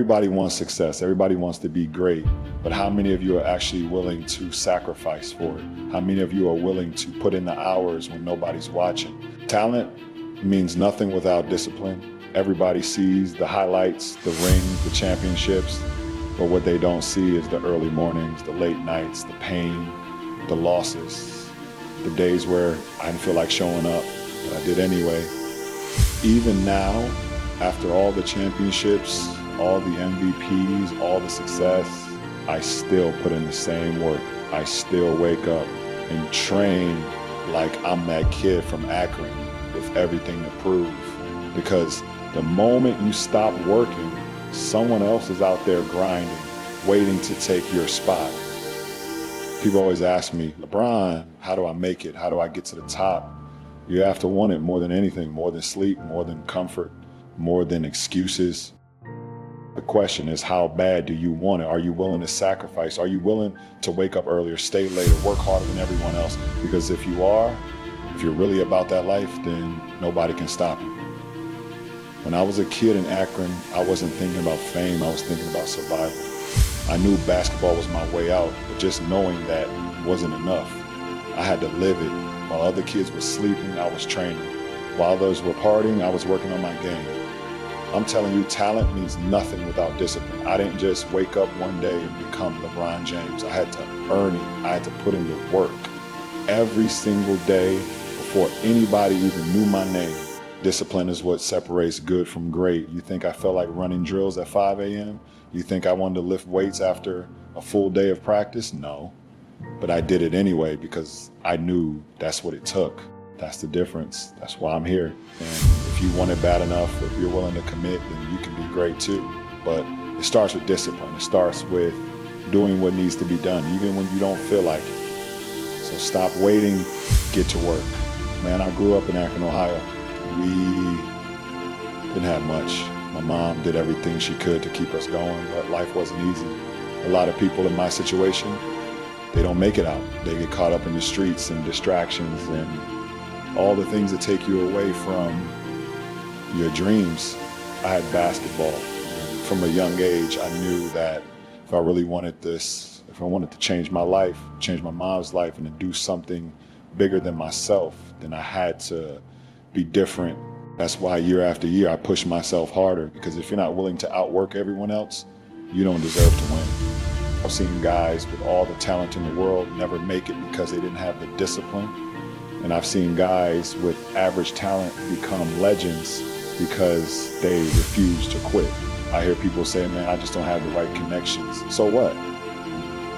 Everybody wants success. Everybody wants to be great. But how many of you are actually willing to sacrifice for it? How many of you are willing to put in the hours when nobody's watching? Talent means nothing without discipline. Everybody sees the highlights, the rings, the championships, but what they don't see is the early mornings, the late nights, the pain, the losses, the days where I didn't feel like showing up, but I did anyway. Even now, after all the championships, all the MVPs, all the success, I still put in the same work. I still wake up and train like I'm that kid from Akron with everything to prove. Because the moment you stop working, someone else is out there grinding, waiting to take your spot. People always ask me, LeBron, how do I make it? How do I get to the top? You have to want it more than anything, more than sleep, more than comfort, more than excuses. The question is, how bad do you want it? Are you willing to sacrifice? Are you willing to wake up earlier, stay later, work harder than everyone else? Because if you are, if you're really about that life, then nobody can stop you. When I was a kid in Akron, I wasn't thinking about fame, I was thinking about survival. I knew basketball was my way out, but just knowing that wasn't enough. I had to live it. While other kids were sleeping, I was training. While others were partying, I was working on my game. I'm telling you, talent means nothing without discipline. I didn't just wake up one day and become LeBron James. I had to earn it. I had to put in the work. Every single day, before anybody even knew my name, discipline is what separates good from great. You think I felt like running drills at 5 a.m.? You think I wanted to lift weights after a full day of practice? No. But I did it anyway because I knew that's what it took. That's the difference. That's why I'm here. And if you want it bad enough, if you're willing to commit, then you can be great too. But it starts with discipline. It starts with doing what needs to be done, even when you don't feel like it. So stop waiting, get to work. Man, I grew up in Akron, Ohio. We didn't have much. My mom did everything she could to keep us going, but life wasn't easy. A lot of people in my situation, they don't make it out. They get caught up in the streets and distractions and all the things that take you away from your dreams. I had basketball. And from a young age, I knew that if I really wanted this, if I wanted to change my life, change my mom's life, and to do something bigger than myself, then I had to be different. That's why year after year, I push myself harder, because if you're not willing to outwork everyone else, you don't deserve to win. I've seen guys with all the talent in the world never make it because they didn't have the discipline. And I've seen guys with average talent become legends because they refuse to quit. I hear people say, man, I just don't have the right connections. So what?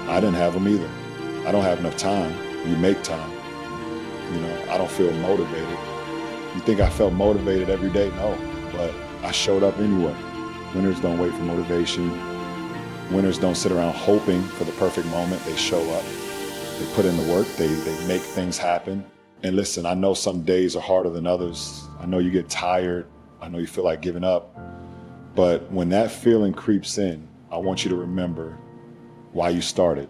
I didn't have them either. I don't have enough time. You make time. You know, I don't feel motivated. You think I felt motivated every day? No, but I showed up anyway. Winners don't wait for motivation. Winners don't sit around hoping for the perfect moment. They show up. They put in the work. They make things happen. And listen, I know some days are harder than others. I know you get tired. I know you feel like giving up. But when that feeling creeps in, I want you to remember why you started.